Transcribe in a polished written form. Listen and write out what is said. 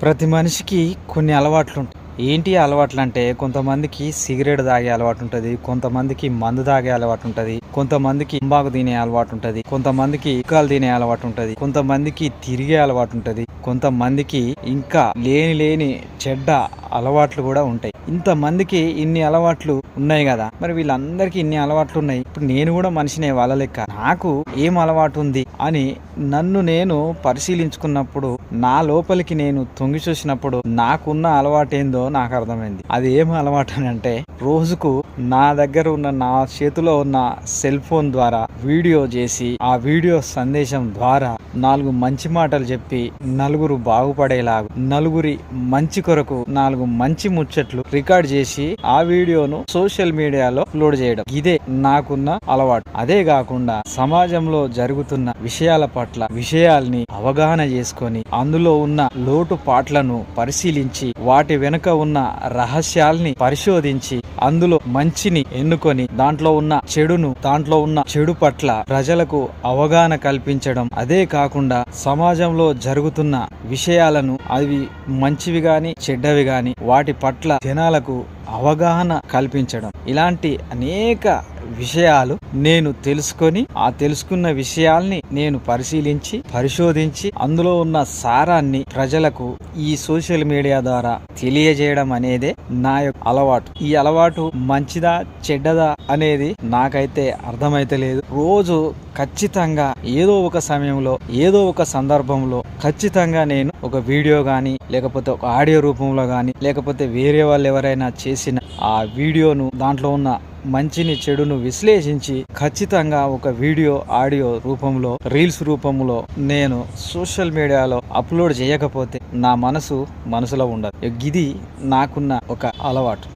ప్రతి మనిషికి కొన్ని అలవాట్లుంటాయి. ఏంటి అలవాట్లంటే కొంతమందికి సిగరెట్ తాగే అలవాటు ఉంటది. కొంతమందికి మందు తాగే అలవాటు ఉంటది. కొంతమందికి తంబాకు తినే అలవాటు ఉంటది. కొంతమందికి ఇక్కలు తినే అలవాటు ఉంటది. కొంతమందికి తిరిగే అలవాటు ఉంటది. కొంతమందికి ఇంకా లేని చెడ్డ అలవాట్లు కూడా ఉంటాయి. ఇంతమందికి ఇన్ని అలవాట్లు ఉన్నాయి కదా, మరి వీళ్ళందరికీ ఇన్ని అలవాట్లు ఉన్నాయి. ఇప్పుడు నేను కూడా మనిషినే వాళ్ళ లెక్క. నాకు ఏం అలవాటు ఉంది అని నన్ను నేను పరిశీలించుకున్నప్పుడు, నా లోపలికి నేను తొంగి చూసినప్పుడు నాకున్న అలవాటు ఏందో నాకు అర్థమైంది. అది ఏం అలవాటు అని అంటే, రోజుకు నా దగ్గర ఉన్న, నా చేతిలో ఉన్న సెల్ ఫోన్ ద్వారా వీడియో చేసి, ఆ వీడియో సందేశం ద్వారా 4 మంచి మాటలు చెప్పి, నలుగురు బాగుపడేలాగా, నలుగురి మంచి కొరకు 4 మంచి ముచ్చట్లు రికార్డ్ చేసి ఆ వీడియోను సోషల్ మీడియాలో అప్లోడ్ చేయడం. ఇదే నాకున్న అలవాటు. అదే కాకుండా సమాజంలో జరుగుతున్న విషయాల పట్ల విషయాల్ని అవగాహన చేసుకొని, అందులో ఉన్న లోటుపాట్లను పరిశీలించి, వాటి వెనుక ఉన్న రహస్యాల్ని పరిశోధించి, అందులో మంచిని ఎన్నుకొని దాంట్లో ఉన్న చెడు పట్ల ప్రజలకు అవగాహన కల్పించడం. అదే కాకుండా సమాజంలో జరుగుతున్న విషయాలను, అవి మంచివి గాని చెడ్డవి గాని, వాటి పట్ల జనాలకు అవగాహన కల్పించడం. ఇలాంటి అనేక విషయాలు నేను తెలుసుకొని, ఆ తెలుసుకున్న విషయాల్ని నేను పరిశోధించి అందులో ఉన్న సారాన్ని ప్రజలకు ఈ సోషల్ మీడియా ద్వారా తెలియజేయడం అనేదే నా యొక్క అలవాటు. ఈ అలవాటు మంచిదా చెడ్డదా అనేది నాకైతే అర్థమైతే లేదు. రోజు ఖచ్చితంగా ఏదో ఒక సమయంలో, ఏదో ఒక సందర్భంలో ఖచ్చితంగా నేను ఒక వీడియో గాని, లేకపోతే ఒక ఆడియో రూపంలో గాని, లేకపోతే వేరే వాళ్ళు ఎవరైనా చేసిన ఆ వీడియోను, దాంట్లో ఉన్న మంచిని చెడును విశ్లేషించి ఖచ్చితంగా ఒక వీడియో ఆడియో రూపంలో, రీల్స్ రూపంలో నేను సోషల్ మీడియాలో అప్లోడ్ చేయకపోతే నా మనసులో ఉండదు. ఇది నాకున్న ఒక అలవాటు.